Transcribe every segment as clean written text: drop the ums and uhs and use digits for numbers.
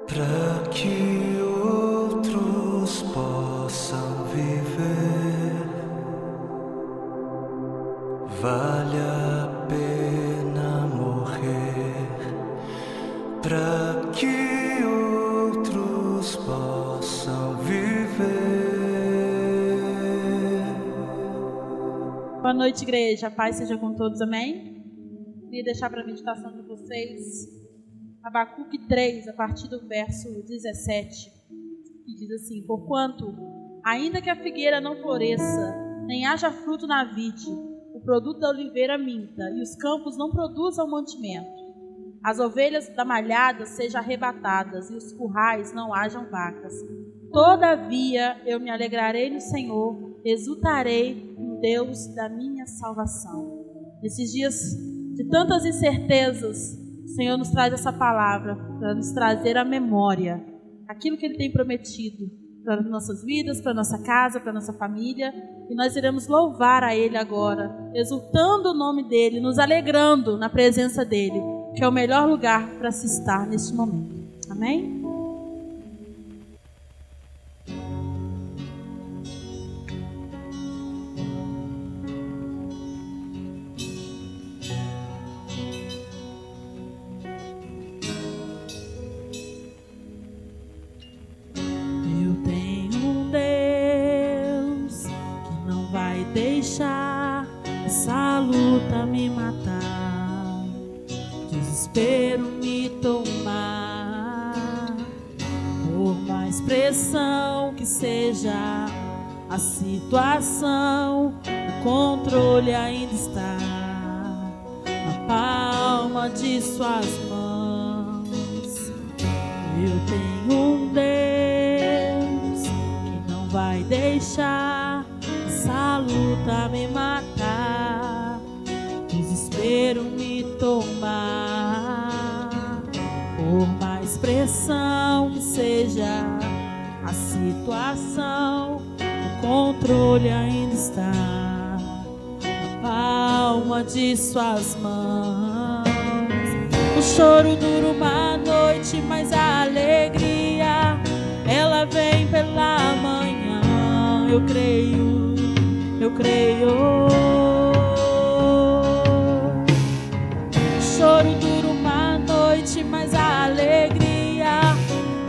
para que outros possam viver. Vale a pena morrer para que outros possam viver. Boa noite, igreja. A paz seja com todos, amém? Queria deixar para a meditação de vocês Abacuque 3, a partir do verso 17, que diz assim: porquanto, ainda que a figueira não floresça, nem haja fruto na vide, o produto da oliveira minta, e os campos não produzam mantimento, as ovelhas da malhada sejam arrebatadas, e os currais não hajam vacas. Todavia eu me alegrarei no Senhor, exultarei no Deus da minha salvação. Nesses dias de tantas incertezas, o Senhor nos traz essa palavra para nos trazer à memória aquilo que Ele tem prometido para as nossas vidas, para a nossa casa, para a nossa família. E nós iremos louvar a Ele agora, exultando o nome dEle, nos alegrando na presença dEle, que é o melhor lugar para se estar neste momento. Amém? Deixar essa luta me matar, desespero me tomar. Por mais pressão que seja a situação, o controle ainda está na palma de suas mãos. Eu tenho um Deus que não vai deixar essa luta me matar, desespero me tomar. Por mais pressão que seja a situação, o controle ainda está na palma de suas mãos. O choro dura uma noite, mas a alegria ela vem pela manhã. Eu creio. O choro dura uma noite, mas a alegria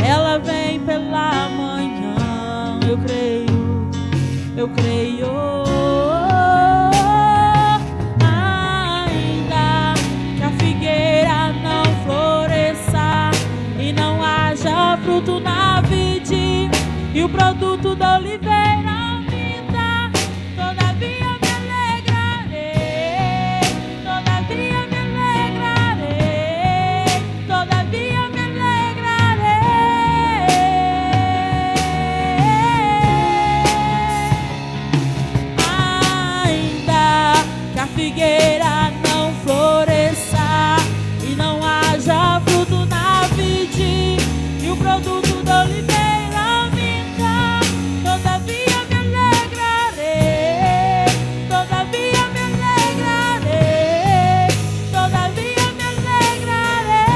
ela vem pela manhã. Eu creio. Ainda que a figueira não floresça e não haja fruto na vide, e o produto da oliveira figueira não floresça e não haja fruto na vide, e o produto da oliveira minta, todavia me alegrarei, todavia me alegrarei, todavia me alegrarei.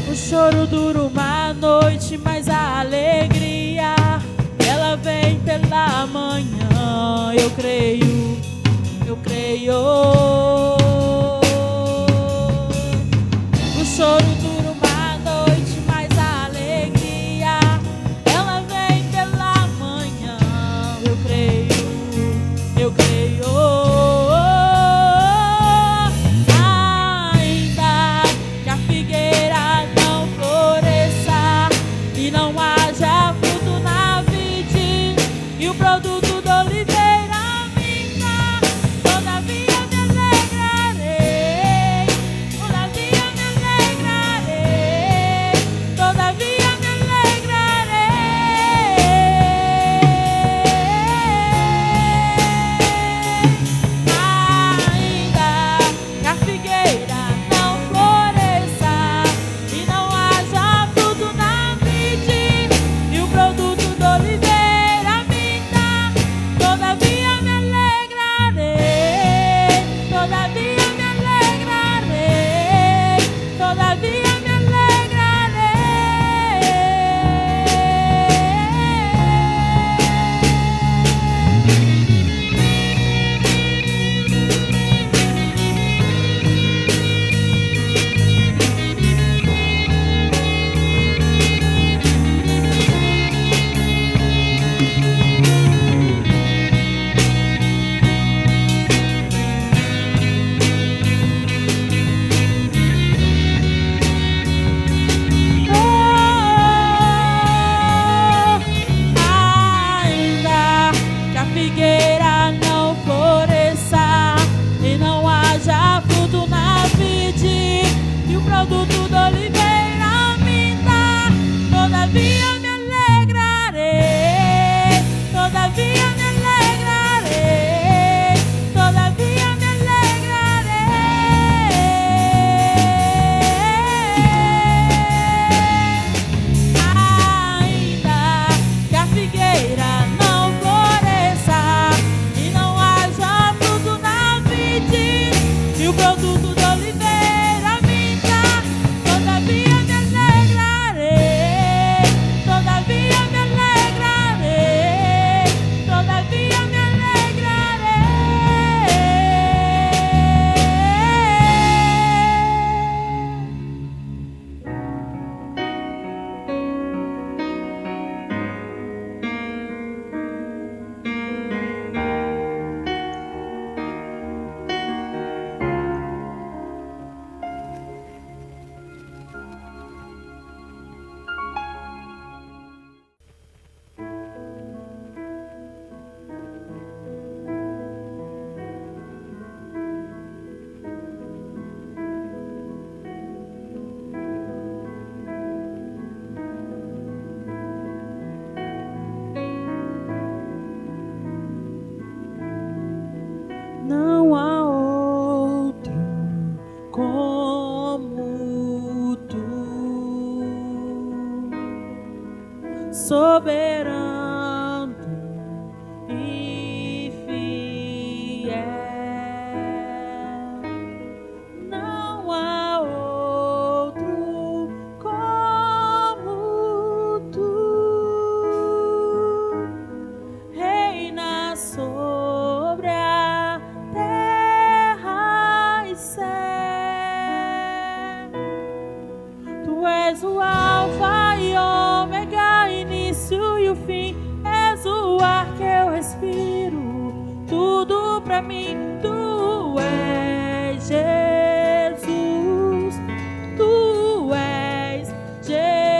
O choro dura uma noite, mas a alegria ela vem pela manhã. Eu creio. O choro dura uma noite, mas a alegria ela vem pela manhã. Eu creio. Ainda que a figueira não floresça e não haja fruto na vide, e o produto da oliveira minta, todavia me alegrarei. soberano e fiel. Não há outro como tu, reina sobre a terra e céu. Tu és o Alfa e Ômega, início e o fim. És o ar que eu respiro, tudo pra mim. Tu és Jesus, tu és Jesus.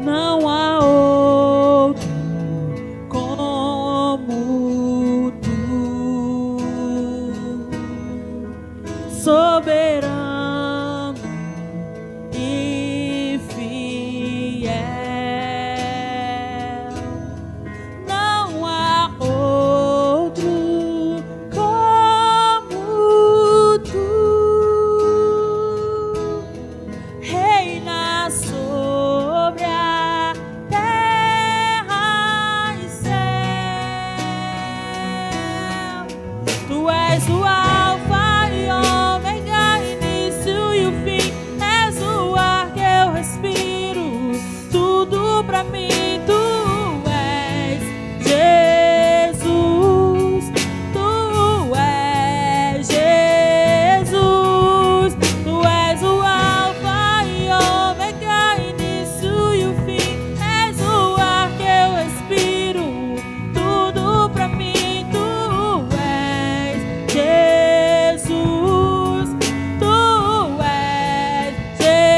Não há outro como tu, soberano e fiel. Não há outro como tu, reina sobre a terra e céu. Tu és o Alfa e Ômega, início e o fim. És o ar que eu respiro, tudo pra mim. Tu és Jesus, tu és Jesus. Tu és o Alfa e Ômega, início e o fim. És o ar que eu respiro, tudo pra mim. Tu és Jesus, tu és Jesus.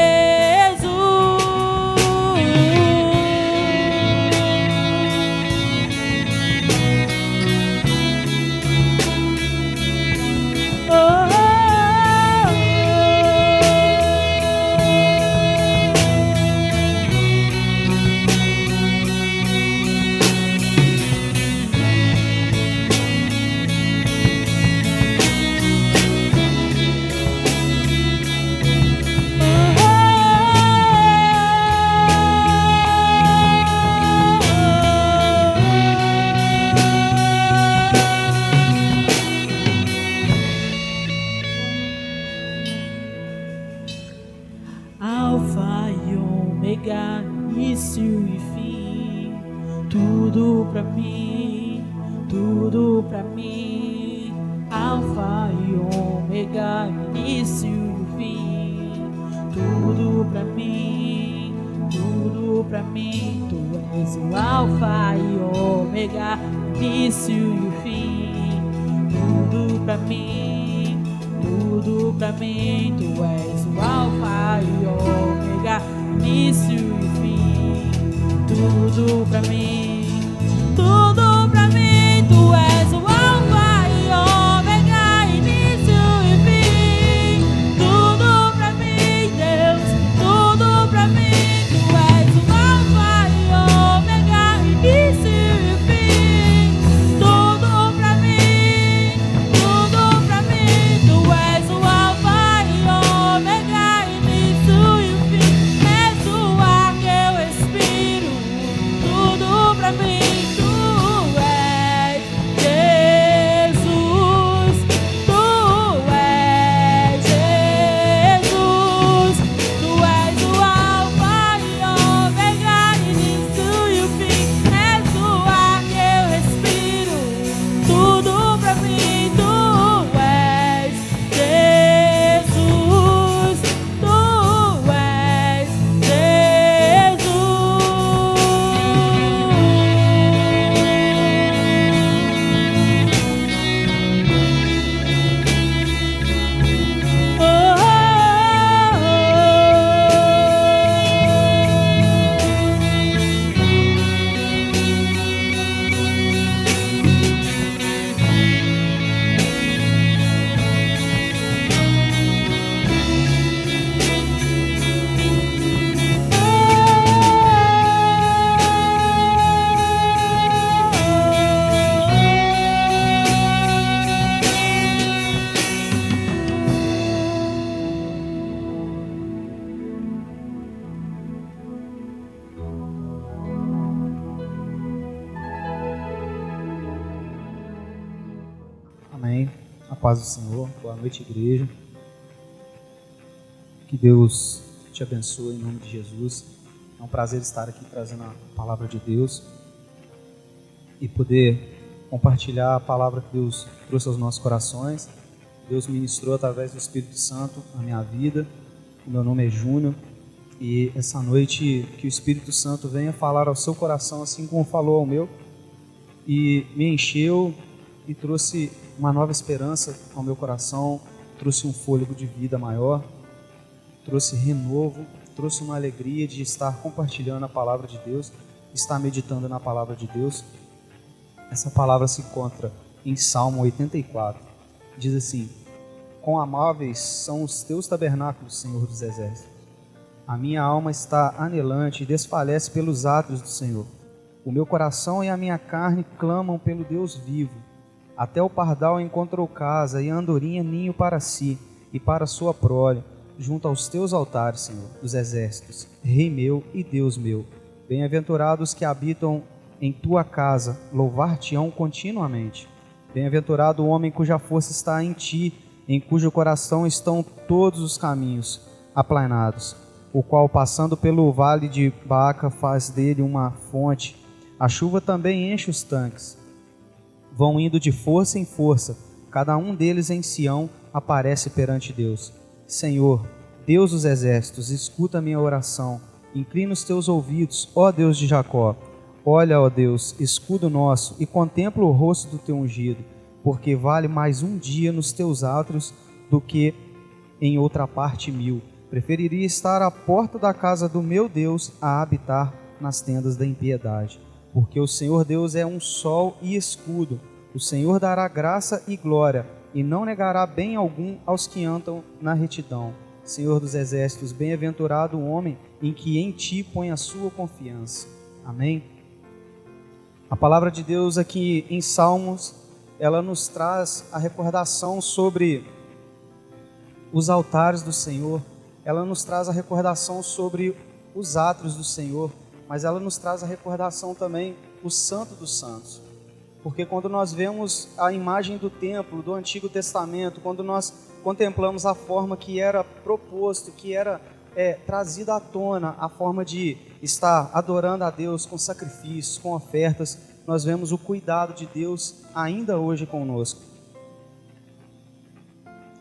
Alfa e Ômega, início e fim, tudo pra mim, tudo pra mim. Alfa e Ômega, início e fim, tudo pra mim, tudo pra mim. Tu és o Alfa e Ômega, início e fim, tudo pra mim, tudo pra mim. Tu és o Alfa e Ômega, início e fim, tudo pra mim, tudo pra mim. Tu és o Alfa e Ômega, início e fim, tudo pra mim, Deus, tudo pra mim. Tu és o Alfa e Ômega, início e fim, tudo pra mim, tudo pra mim. Tu és o Alfa e Ômega, início e fim. És o ar que eu respiro, tudo pra mim. Tu Amém. A paz do Senhor. Boa noite, igreja. Que Deus te abençoe em nome de Jesus. É um prazer estar aqui trazendo a palavra de Deus e poder compartilhar a palavra que Deus trouxe aos nossos corações. Deus ministrou através do Espírito Santo a minha vida. O meu nome é Júnior e essa noite que o Espírito Santo venha falar ao seu coração assim como falou ao meu e me encheu e trouxe uma nova esperança ao meu coração, trouxe um fôlego de vida maior, trouxe renovo, trouxe uma alegria de estar compartilhando a palavra de Deus, estar meditando na palavra de Deus. Essa palavra se encontra em Salmo 84. Diz assim: quão amáveis são os teus tabernáculos, Senhor dos exércitos. A minha alma está anelante e desfalece pelos átrios do Senhor. O meu coração e a minha carne clamam pelo Deus vivo. Até o pardal encontrou casa e a andorinha ninho para si e para sua prole, junto aos teus altares, Senhor dos exércitos, Rei meu e Deus meu. Bem-aventurados que habitam em tua casa, louvar-te-ão continuamente. Bem-aventurado o homem cuja força está em ti, em cujo coração estão todos os caminhos aplanados, o qual, passando pelo vale de Baca, faz dele uma fonte. A chuva também enche os tanques. Vão indo de força em força, cada um deles em Sião aparece perante Deus. Senhor, Deus dos exércitos, escuta a minha oração, inclina os teus ouvidos, ó Deus de Jacó. Olha, ó Deus, escudo nosso, e contempla o rosto do teu ungido, porque vale mais um dia nos teus átrios do que em outra parte 1000. Preferiria estar à porta da casa do meu Deus a habitar nas tendas da impiedade. Porque o Senhor Deus é um sol e escudo. O Senhor dará graça e glória, e não negará bem algum aos que andam na retidão. Senhor dos exércitos, bem-aventurado o homem em que em ti põe a sua confiança. Amém? A palavra de Deus aqui em Salmos, ela nos traz a recordação sobre os altares do Senhor, ela nos traz a recordação sobre os átrios do Senhor, mas ela nos traz a recordação também o Santo dos Santos. Porque quando nós vemos a imagem do templo, do Antigo Testamento, quando nós contemplamos a forma que era proposto, que era trazida à tona, a forma de estar adorando a Deus com sacrifícios, com ofertas, nós vemos o cuidado de Deus ainda hoje conosco.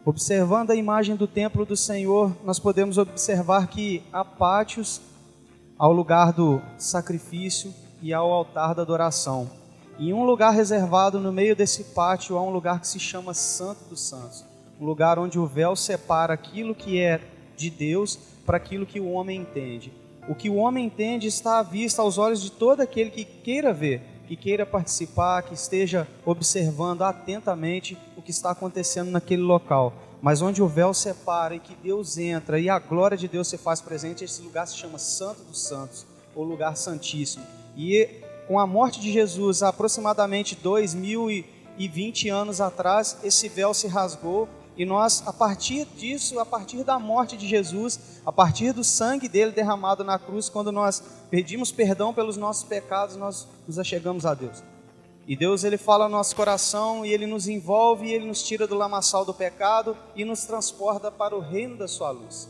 Observando a imagem do templo do Senhor, nós podemos observar que há pátios ao lugar do sacrifício e ao altar da adoração. Em um lugar reservado no meio desse pátio há um lugar que se chama Santo dos Santos, um lugar onde o véu separa aquilo que é de Deus para aquilo que o homem entende. O que o homem entende está à vista aos olhos de todo aquele que queira ver, que queira participar, que esteja observando atentamente o que está acontecendo naquele local. Mas onde o véu separa e que Deus entra e a glória de Deus se faz presente, esse lugar se chama Santo dos Santos, ou lugar santíssimo. E com a morte de Jesus, há aproximadamente 2020 anos atrás, esse véu se rasgou e nós, a partir disso, a partir da morte de Jesus, a partir do sangue dele derramado na cruz, quando nós pedimos perdão pelos nossos pecados, nós nos achegamos a Deus. E Deus, ele fala ao nosso coração e ele nos envolve e ele nos tira do lamaçal do pecado e nos transporta para o reino da sua luz,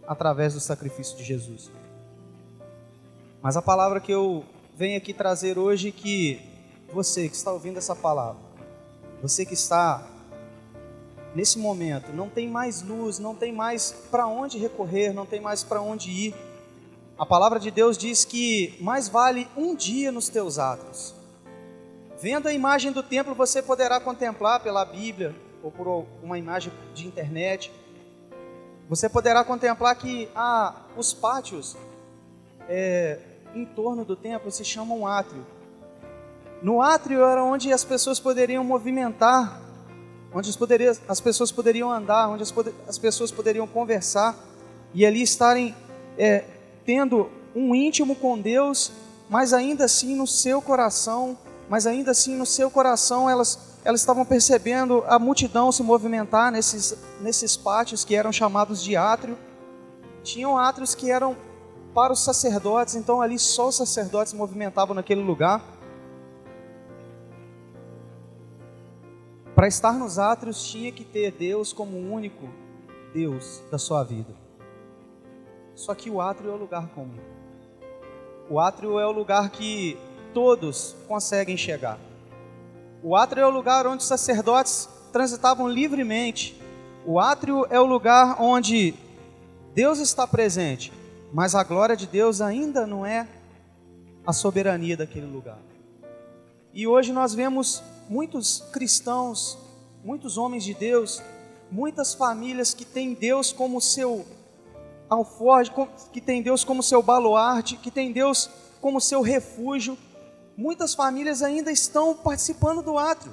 através do sacrifício de Jesus. Mas a palavra que eu venho aqui trazer hoje, que você que está ouvindo essa palavra, você que está nesse momento, não tem mais luz, não tem mais para onde recorrer, não tem mais para onde ir. A palavra de Deus diz que mais vale um dia nos teus átrios. Vendo a imagem do templo, você poderá contemplar pela Bíblia ou por uma imagem de internet. Você poderá contemplar que os pátios em torno do templo se chamam átrio. No átrio era onde as pessoas poderiam movimentar, onde as pessoas poderiam andar, onde as pessoas poderiam conversar e ali estarem tendo um íntimo com Deus, mas ainda assim no seu coração elas estavam percebendo a multidão se movimentar nesses pátios que eram chamados de átrio. Tinham átrios que eram para os sacerdotes, então ali só os sacerdotes se movimentavam naquele lugar. para estar nos átrios tinha que ter Deus como o único Deus da sua vida. Só que o átrio é o lugar comum. O átrio é o lugar que todos conseguem chegar. O átrio é o lugar onde os sacerdotes transitavam livremente. O átrio é o lugar onde Deus está presente, mas a glória de Deus ainda não é a soberania daquele lugar. E hoje nós vemos muitos cristãos, muitos homens de Deus, muitas famílias que têm Deus como seu alforje, que têm Deus como seu baluarte, que têm Deus como seu refúgio. Muitas famílias ainda estão participando do átrio.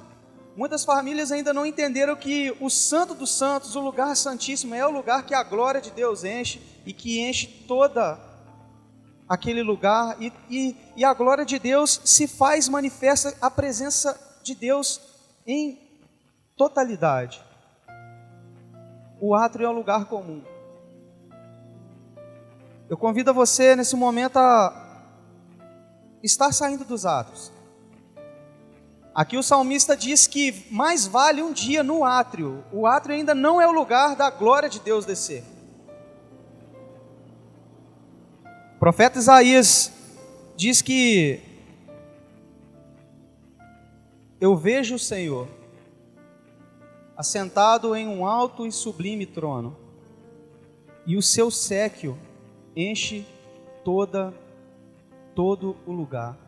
Muitas famílias ainda não entenderam que o Santo dos Santos, o lugar santíssimo, é o lugar que a glória de Deus enche e que enche toda aquele lugar. E a glória de Deus se faz manifesta, a presença de Deus em totalidade. O átrio é o lugar comum. Eu convido você nesse momento a estar saindo dos átrios. Aqui o salmista diz que mais vale um dia no átrio. O átrio ainda não é o lugar da glória de Deus descer. O profeta Isaías diz que eu vejo o Senhor assentado em um alto e sublime trono, e o seu séquio enche todo o lugar.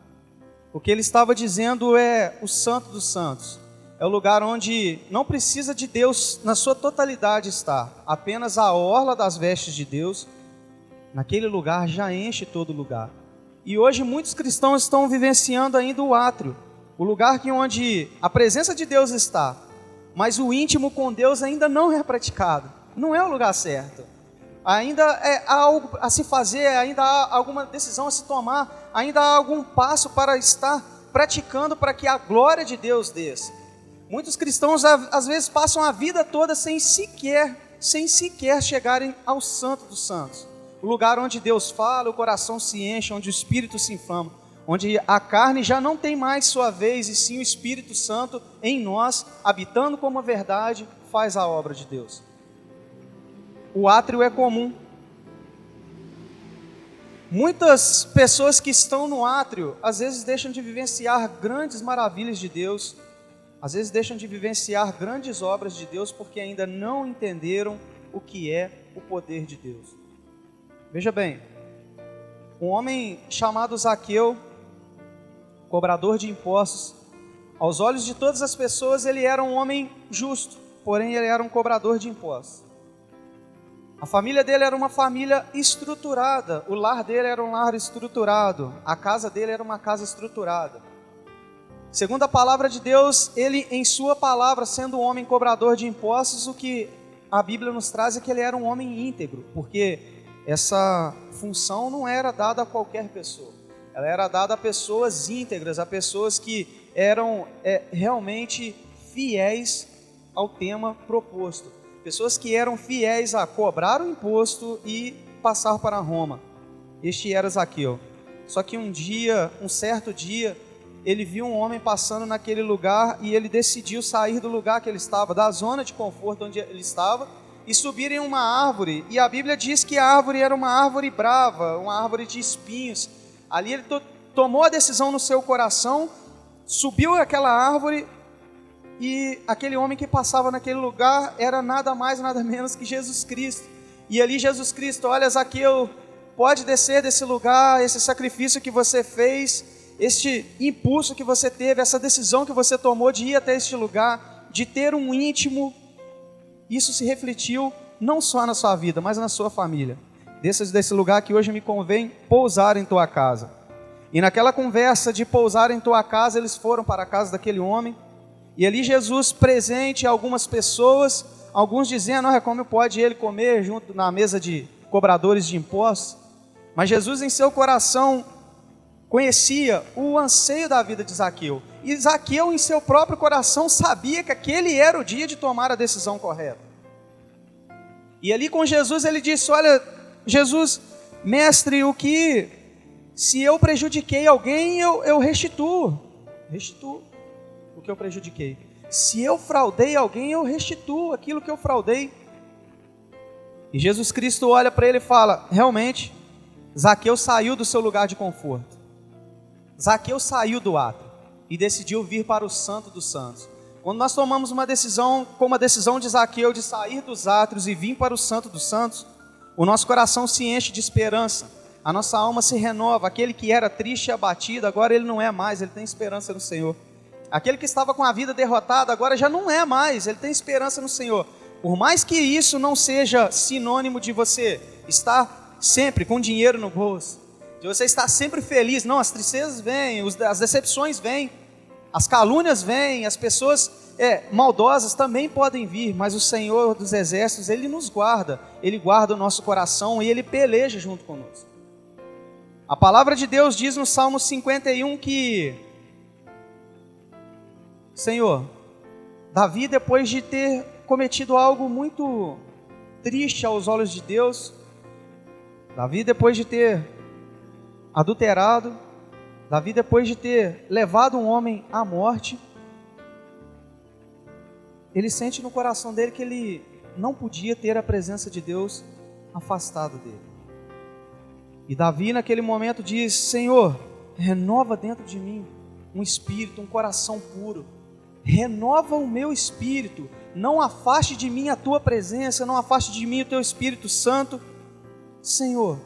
O que ele estava dizendo é o Santo dos Santos. É o lugar onde não precisa de Deus na sua totalidade estar. Apenas a orla das vestes de Deus, naquele lugar, já enche todo o lugar. E hoje muitos cristãos estão vivenciando ainda o átrio, o lugar onde a presença de Deus está, mas o íntimo com Deus ainda não é praticado. Não é o lugar certo. Ainda há algo a se fazer, ainda há alguma decisão a se tomar, ainda há algum passo para estar praticando para que a glória de Deus desça. Muitos cristãos às vezes passam a vida toda sem sequer chegarem ao Santo dos Santos. O lugar onde Deus fala, o coração se enche, onde o Espírito se inflama, onde a carne já não tem mais sua vez, e sim o Espírito Santo em nós, habitando como a verdade, faz a obra de Deus. O átrio é comum. Muitas pessoas que estão no átrio, às vezes deixam de vivenciar grandes maravilhas de Deus, às vezes deixam de vivenciar grandes obras de Deus, porque ainda não entenderam o que é o poder de Deus. Veja bem, um homem chamado Zaqueu, cobrador de impostos, aos olhos de todas as pessoas ele era um homem justo, porém ele era um cobrador de impostos. A família dele era uma família estruturada, o lar dele era um lar estruturado, a casa dele era uma casa estruturada. Segundo a palavra de Deus, ele em sua palavra, sendo um homem cobrador de impostos, o que a Bíblia nos traz é que ele era um homem íntegro, porque essa função não era dada a qualquer pessoa, ela era dada a pessoas íntegras, a pessoas que eram realmente fiéis ao tema proposto. Pessoas que eram fiéis a cobrar o imposto e passar para Roma. Este era Zaqueu. Só que um certo dia, ele viu um homem passando naquele lugar e ele decidiu sair do lugar que ele estava, da zona de conforto onde ele estava, e subir em uma árvore. E a Bíblia diz que a árvore era uma árvore brava, uma árvore de espinhos. Ali ele tomou a decisão no seu coração, subiu aquela árvore. E aquele homem que passava naquele lugar era nada mais, nada menos que Jesus Cristo. E ali Jesus Cristo, olha, Zaqueu, pode descer desse lugar, esse sacrifício que você fez, este impulso que você teve, essa decisão que você tomou de ir até este lugar, de ter um íntimo, isso se refletiu não só na sua vida, mas na sua família. Desça desse lugar que hoje me convém pousar em tua casa. E naquela conversa de pousar em tua casa, eles foram para a casa daquele homem. E ali Jesus presente a algumas pessoas, alguns dizendo, como pode ele comer junto na mesa de cobradores de impostos? Mas Jesus em seu coração conhecia o anseio da vida de Zaqueu. E Zaqueu em seu próprio coração sabia que aquele era o dia de tomar a decisão correta. E ali com Jesus ele disse, olha, Jesus, mestre, se eu prejudiquei alguém, eu restituo o que eu prejudiquei. se eu fraudei alguém, eu restituo aquilo que eu fraudei. E Jesus Cristo olha para ele e fala, realmente, Zaqueu saiu do seu lugar de conforto. Zaqueu saiu do átrio e decidiu vir para o Santo dos Santos. Quando nós tomamos uma decisão, como a decisão de Zaqueu, de sair dos átrios e vir para o Santo dos Santos, o nosso coração se enche de esperança, a nossa alma se renova. Aquele que era triste e abatido, agora ele não é mais, ele tem esperança no Senhor. Aquele que estava com a vida derrotada, agora já não é mais, ele tem esperança no Senhor. Por mais que isso não seja sinônimo de você estar sempre com dinheiro no bolso, de você estar sempre feliz, não, as tristezas vêm, as decepções vêm, as calúnias vêm, as pessoas maldosas também podem vir, mas o Senhor dos Exércitos, Ele nos guarda, Ele guarda o nosso coração e Ele peleja junto conosco. A palavra de Deus diz no Salmo 51 que, Senhor, Davi, depois de ter cometido algo muito triste aos olhos de Deus, Davi, depois de ter adulterado, Davi, depois de ter levado um homem à morte, ele sente no coração dele que ele não podia ter a presença de Deus afastado dele. E Davi naquele momento diz, Senhor, renova dentro de mim um espírito, um coração puro, renova o meu espírito, não afaste de mim a tua presença, não afaste de mim o teu Espírito Santo. Senhor,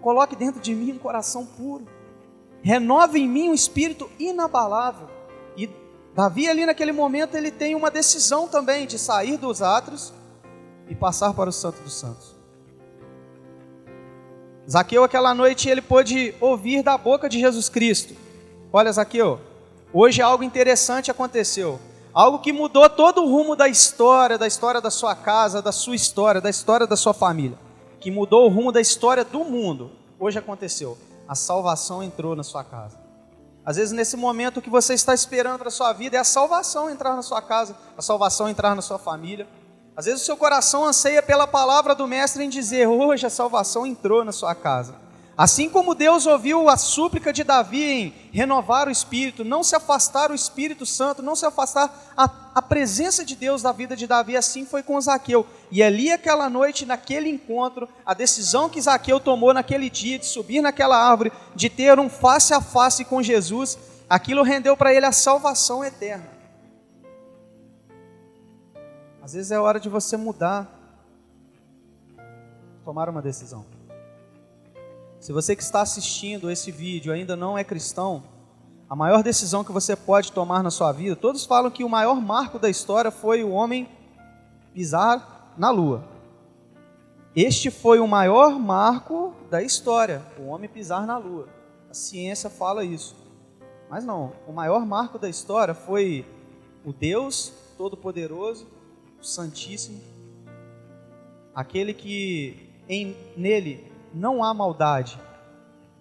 coloque dentro de mim um coração puro, renove em mim um espírito inabalável. E Davi ali naquele momento ele tem uma decisão também de sair dos átrios e passar para o Santo dos Santos. Zaqueu aquela noite ele pôde ouvir da boca de Jesus Cristo, olha Zaqueu, hoje algo interessante aconteceu, algo que mudou todo o rumo da história da sua casa, da sua história, da história da sua família, que mudou o rumo da história do mundo, hoje aconteceu, a salvação entrou na sua casa. Às vezes nesse momento o que você está esperando para a sua vida é a salvação entrar na sua casa, a salvação entrar na sua família. Às vezes o seu coração anseia pela palavra do Mestre em dizer, hoje a salvação entrou na sua casa. Assim como Deus ouviu a súplica de Davi em renovar o Espírito, não se afastar o Espírito Santo, não se afastar a presença de Deus da vida de Davi, assim foi com Zaqueu. E ali aquela noite, naquele encontro, a decisão que Zaqueu tomou naquele dia de subir naquela árvore, de ter um face a face com Jesus, aquilo rendeu para ele a salvação eterna. Às vezes é hora de você mudar, tomar uma decisão. Se você que está assistindo esse vídeo ainda não é cristão, a maior decisão que você pode tomar na sua vida, todos falam que o maior marco da história foi o homem pisar na lua. Este foi o maior marco da história, o homem pisar na lua. A ciência fala isso. Mas não, o maior marco da história foi o Deus Todo-Poderoso, o Santíssimo, aquele que nele não há maldade.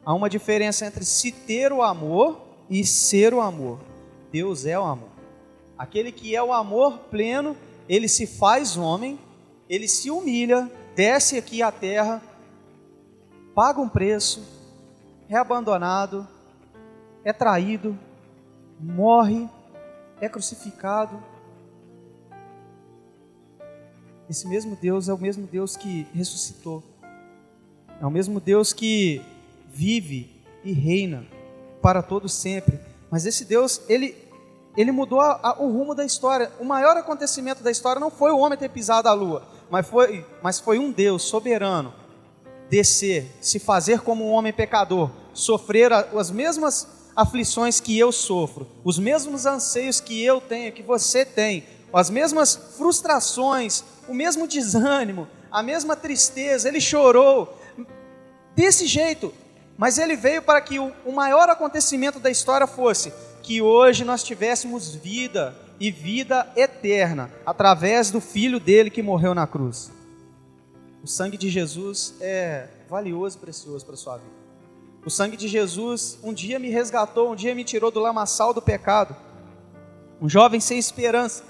Há uma diferença entre se ter o amor e ser o amor. Deus é o amor. Aquele que é o amor pleno, ele se faz homem, ele se humilha, desce aqui à terra, paga um preço, é abandonado, é traído, morre, é crucificado. Esse mesmo Deus é o mesmo Deus que ressuscitou. É o mesmo Deus que vive e reina para todo sempre. Mas esse Deus, ele mudou o rumo da história. O maior acontecimento da história não foi o homem ter pisado a lua, mas foi um Deus soberano descer, se fazer como um homem pecador, sofrer as mesmas aflições que eu sofro, os mesmos anseios que eu tenho, que você tem, as mesmas frustrações, o mesmo desânimo, a mesma tristeza. Ele chorou desse jeito, mas ele veio para que o maior acontecimento da história fosse que hoje nós tivéssemos vida e vida eterna através do Filho dele que morreu na cruz. O sangue de Jesus é valioso e precioso para a sua vida. O sangue de Jesus um dia me resgatou, um dia me tirou do lamaçal do pecado. Um jovem sem esperança,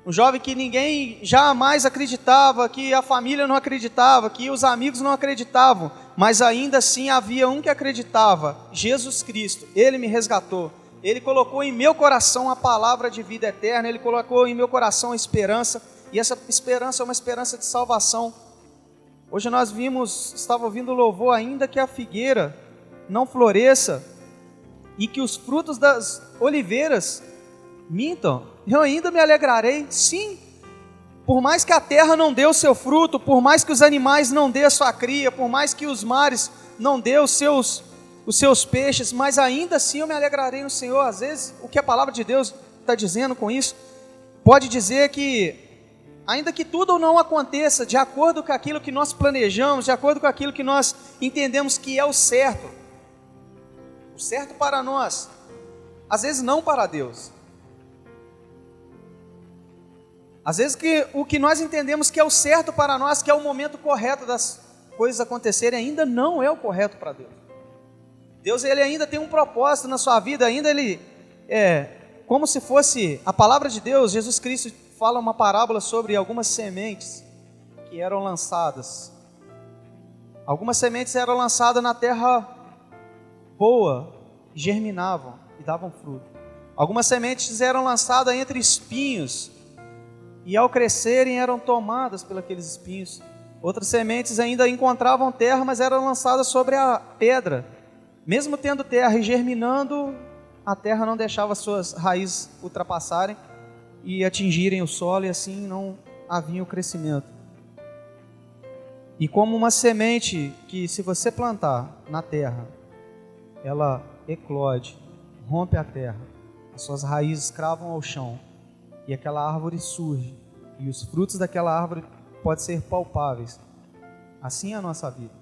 um jovem que ninguém jamais acreditava, que a família não acreditava, que os amigos não acreditavam, mas ainda assim havia um que acreditava, Jesus Cristo. Ele me resgatou, Ele colocou em meu coração a palavra de vida eterna, Ele colocou em meu coração a esperança, e essa esperança é uma esperança de salvação. Hoje nós estava ouvindo o louvor, ainda que a figueira não floresça, e que os frutos das oliveiras mintam, eu ainda me alegrarei, sim. Por mais que a terra não dê o seu fruto, por mais que os animais não dê a sua cria, por mais que os mares não dê os seus peixes, mas ainda assim eu me alegrarei no Senhor. Às vezes, o que a palavra de Deus está dizendo com isso, pode dizer que, ainda que tudo não aconteça de acordo com aquilo que nós planejamos, de acordo com aquilo que nós entendemos que é o certo para nós, às vezes não para Deus. Às vezes o que nós entendemos que é o certo para nós, que é o momento correto das coisas acontecerem, ainda não é o correto para Deus. Deus, Ele ainda tem um propósito na sua vida, ainda Ele como se fosse a palavra de Deus. Jesus Cristo fala uma parábola sobre algumas sementes que eram lançadas. Algumas sementes eram lançadas na terra boa, germinavam e davam fruto. Algumas sementes eram lançadas entre espinhos, e ao crescerem eram tomadas por aqueles espinhos. Outras sementes ainda encontravam terra, mas eram lançadas sobre a pedra. Mesmo tendo terra e germinando, a terra não deixava suas raízes ultrapassarem e atingirem o solo, e assim não havia o crescimento. E como uma semente que, se você plantar na terra, ela eclode, rompe a terra, as suas raízes cravam ao chão, e aquela árvore surge, e os frutos daquela árvore podem ser palpáveis. Assim é a nossa vida.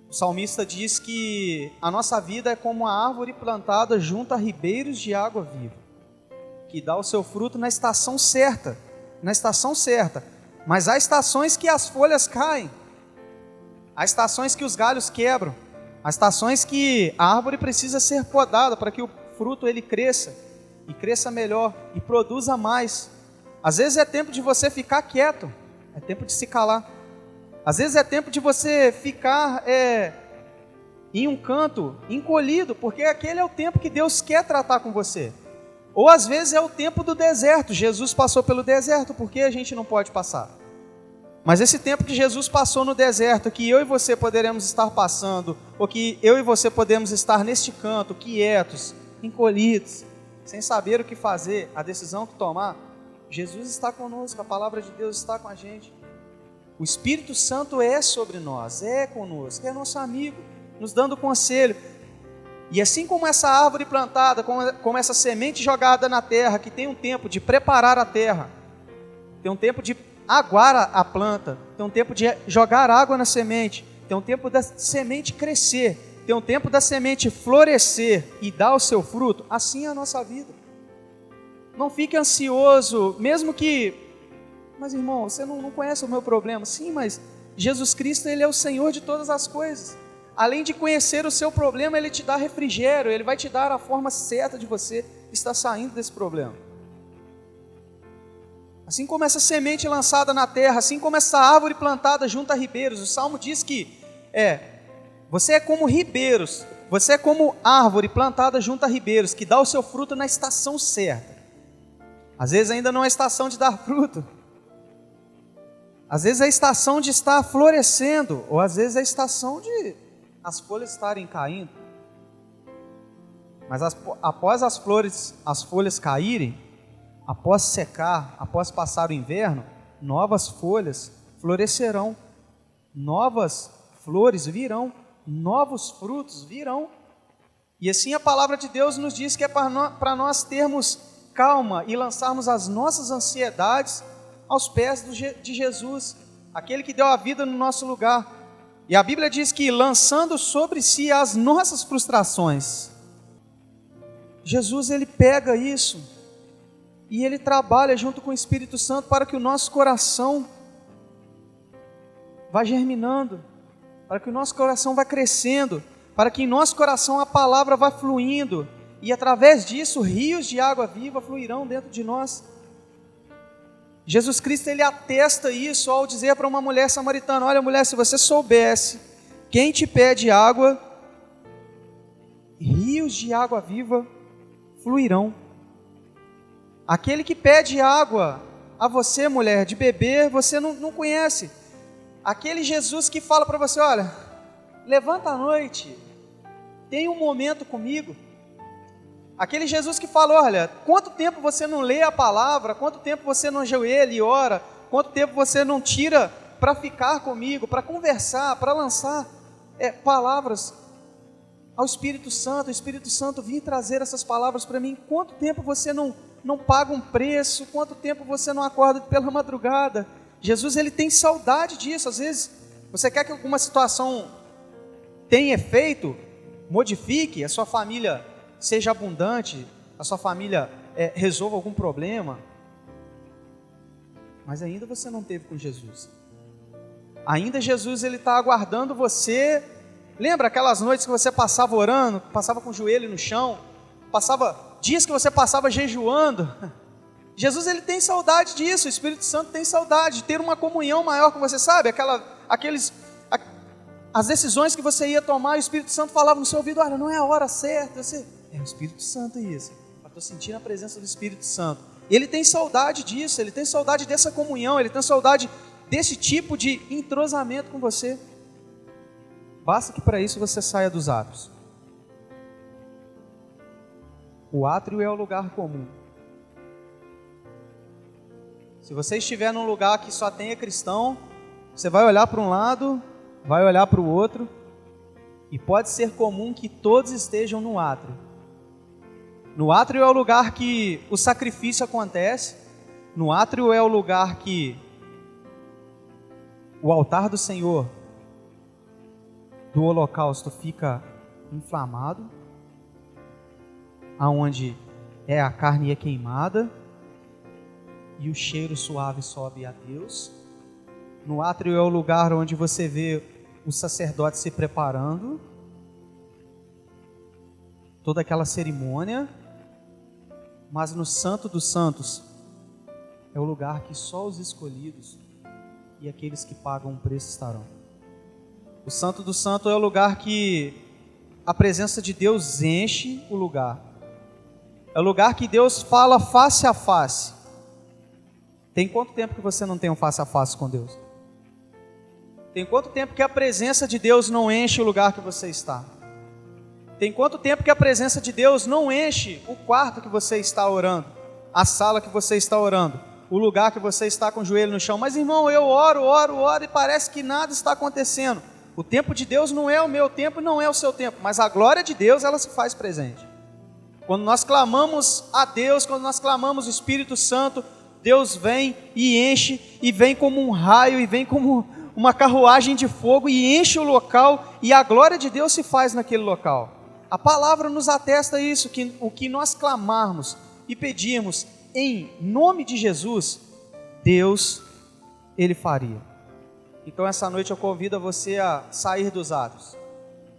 O salmista diz que a nossa vida é como uma árvore plantada junto a ribeiros de água viva, que dá o seu fruto na estação certa, mas há estações que as folhas caem, há estações que os galhos quebram, há estações que a árvore precisa ser podada para que o fruto ele cresça, e cresça melhor, e produza mais. Às vezes é tempo de você ficar quieto, é tempo de se calar. Às vezes é tempo de você ficar em um canto, encolhido, porque aquele é o tempo que Deus quer tratar com você. Ou às vezes é o tempo do deserto. Jesus passou pelo deserto, por que a gente não pode passar? Mas esse tempo que Jesus passou no deserto, que eu e você poderemos estar passando, ou que eu e você podemos estar neste canto, quietos, encolhidos, sem saber o que fazer, a decisão que tomar, Jesus está conosco, a palavra de Deus está com a gente. O Espírito Santo é sobre nós, é conosco, é nosso amigo, nos dando conselho. E assim como essa árvore plantada, como essa semente jogada na terra, que tem um tempo de preparar a terra, tem um tempo de aguar a planta, tem um tempo de jogar água na semente, tem um tempo da semente crescer, tem um tempo da semente florescer e dar o seu fruto. Assim é a nossa vida. Não fique ansioso, mesmo que... Mas irmão, você não conhece o meu problema. Sim, mas Jesus Cristo, Ele é o Senhor de todas as coisas. Além de conhecer o seu problema, Ele te dá refrigério, Ele vai te dar a forma certa de você estar saindo desse problema. Assim como essa semente lançada na terra, assim como essa árvore plantada junto a ribeiros, o Salmo diz que você é como ribeiros, você é como árvore plantada junto a ribeiros, que dá o seu fruto na estação certa. Às vezes ainda não é estação de dar fruto, às vezes é a estação de estar florescendo, ou às vezes é a estação de as folhas estarem caindo. Mas após as folhas caírem, após secar, após passar o inverno, novas folhas florescerão, novas flores virão, novos frutos virão. E assim a palavra de Deus nos diz que é para nós termos calma e lançarmos as nossas ansiedades aos pés de Jesus, aquele que deu a vida no nosso lugar. E a Bíblia diz que lançando sobre si as nossas frustrações, Jesus ele pega isso e ele trabalha junto com o Espírito Santo para que o nosso coração vá germinando, para que o nosso coração vá crescendo, para que em nosso coração a palavra vá fluindo, e através disso rios de água viva fluirão dentro de nós. Jesus Cristo ele atesta isso ao dizer para uma mulher samaritana: olha mulher, se você soubesse quem te pede água, rios de água viva fluirão. Aquele que pede água a você, mulher, de beber, você não conhece. Aquele Jesus que fala para você, olha, levanta à noite, tem um momento comigo. Aquele Jesus que fala, olha, quanto tempo você não lê a palavra, quanto tempo você não ajoelha e ora, quanto tempo você não tira para ficar comigo, para conversar, para lançar palavras ao Espírito Santo, o Espírito Santo vir trazer essas palavras para mim. Quanto tempo você não paga um preço, quanto tempo você não acorda pela madrugada. Jesus, ele tem saudade disso. Às vezes, você quer que alguma situação tenha efeito, modifique, a sua família seja abundante, a sua família resolva algum problema, mas ainda você não teve com Jesus. Ainda Jesus, ele está aguardando você. Lembra aquelas noites que você passava orando, passava com o joelho no chão, passava dias que você passava jejuando? Jesus, ele tem saudade disso. O Espírito Santo tem saudade de ter uma comunhão maior com você, sabe? As decisões que você ia tomar, o Espírito Santo falava no seu ouvido, olha, não é a hora certa. É o Espírito Santo isso. Eu estou sentindo a presença do Espírito Santo. Ele tem saudade disso, ele tem saudade dessa comunhão, ele tem saudade desse tipo de entrosamento com você. Basta que para isso você saia dos átrios. O átrio é o lugar comum. Se você estiver num lugar que só tenha cristão, você vai olhar para um lado, vai olhar para o outro, e pode ser comum que todos estejam no átrio. No átrio é o lugar que o sacrifício acontece, no átrio é o lugar que o altar do Senhor, do holocausto, fica inflamado, aonde a carne é queimada, e o cheiro suave sobe a Deus. No átrio é o lugar onde você vê os sacerdotes se preparando, toda aquela cerimônia. Mas no Santo dos Santos é o lugar que só os escolhidos e aqueles que pagam um preço estarão. O Santo dos Santos é o lugar que a presença de Deus enche o lugar. É o lugar que Deus fala face a face. Tem quanto tempo que você não tem um face a face com Deus? Tem quanto tempo que a presença de Deus não enche o lugar que você está? Tem quanto tempo que a presença de Deus não enche o quarto que você está orando, a sala que você está orando, o lugar que você está com o joelho no chão? Mas irmão, eu oro e parece que nada está acontecendo. O tempo de Deus não é o meu tempo e não é o seu tempo, mas a glória de Deus, ela se faz presente. Quando nós clamamos a Deus, quando nós clamamos o Espírito Santo, Deus vem e enche, e vem como um raio, e vem como uma carruagem de fogo, e enche o local, e a glória de Deus se faz naquele local. A palavra nos atesta isso, que o que nós clamarmos e pedirmos em nome de Jesus, Deus, Ele faria. Então essa noite eu convido você a sair dos átrios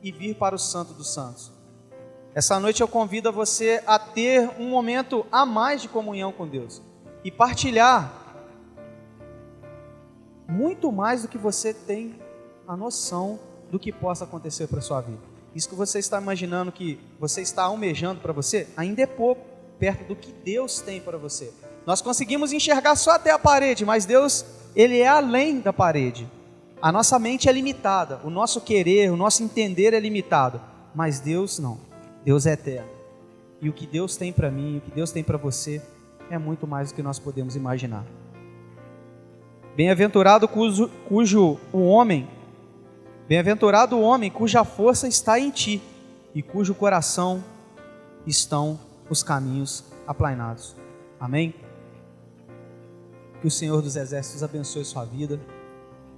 e vir para o Santo dos Santos. Essa noite eu convido você a ter um momento a mais de comunhão com Deus e partilhar muito mais do que você tem a noção do que possa acontecer para a sua vida. Isso que você está imaginando, que você está almejando para você, ainda é pouco perto do que Deus tem para você. Nós conseguimos enxergar só até a parede, mas Deus, Ele é além da parede. A nossa mente é limitada, o nosso querer, o nosso entender é limitado, mas Deus não. Deus é eterno. E o que Deus tem para mim, o que Deus tem para você, é muito mais do que nós podemos imaginar. Bem-aventurado Bem-aventurado o homem cuja força está em ti e cujo coração estão os caminhos aplainados. Amém? Que o Senhor dos Exércitos abençoe sua vida.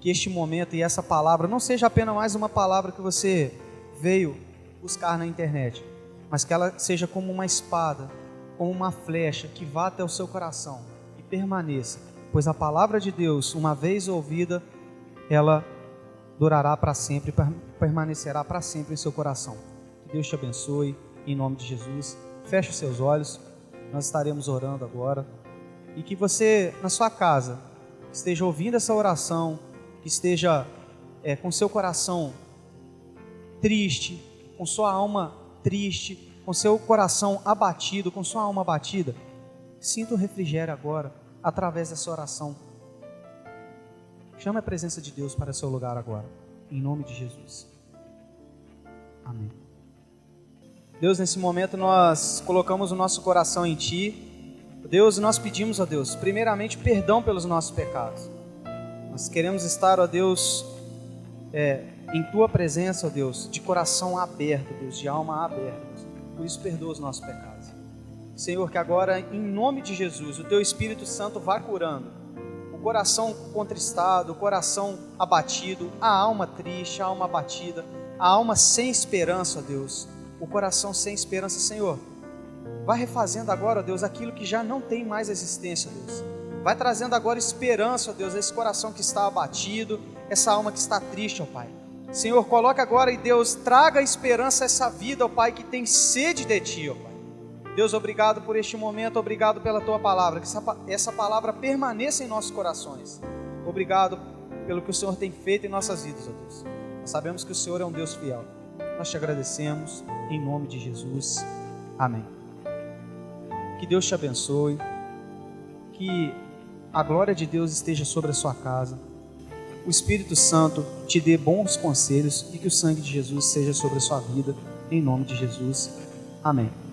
Que este momento e essa palavra não seja apenas mais uma palavra que você veio buscar na internet, mas que ela seja como uma espada, como uma flecha que vá até o seu coração e permaneça, pois a palavra de Deus, uma vez ouvida, ela durará para sempre, permanecerá para sempre em seu coração. Que Deus te abençoe, em nome de Jesus. Feche os seus olhos, nós estaremos orando agora. E que você, na sua casa, esteja ouvindo essa oração, que esteja com seu coração triste, com sua alma triste, com seu coração abatido, com sua alma abatida, sinta o refrigério agora, através dessa oração. Chame a presença de Deus para seu lugar agora, em nome de Jesus. Amém. Deus, nesse momento nós colocamos o nosso coração em Ti. Deus, nós pedimos, ó Deus, primeiramente perdão pelos nossos pecados. Nós queremos estar, ó Deus, em Tua presença, ó Deus, de coração aberto, Deus, de alma aberta. Por isso, perdoa os nossos pecados. Senhor, que agora, em nome de Jesus, o Teu Espírito Santo vá curando o coração contristado, o coração abatido, a alma triste, a alma abatida, a alma sem esperança, ó Deus, o coração sem esperança, Senhor. Vai refazendo agora, ó Deus, aquilo que já não tem mais existência, Deus. Vai trazendo agora esperança, ó Deus, a esse coração que está abatido, essa alma que está triste, ó Pai. Senhor, coloca agora, e Deus, traga esperança a essa vida, ó Pai, que tem sede de Ti, ó Pai. Deus, obrigado por este momento, obrigado pela Tua palavra, que essa palavra permaneça em nossos corações. Obrigado pelo que o Senhor tem feito em nossas vidas, ó Deus. Nós sabemos que o Senhor é um Deus fiel. Nós Te agradecemos, em nome de Jesus. Amém. Que Deus te abençoe, que a glória de Deus esteja sobre a sua casa, o Espírito Santo te dê bons conselhos e que o sangue de Jesus seja sobre a sua vida, em nome de Jesus. Amém.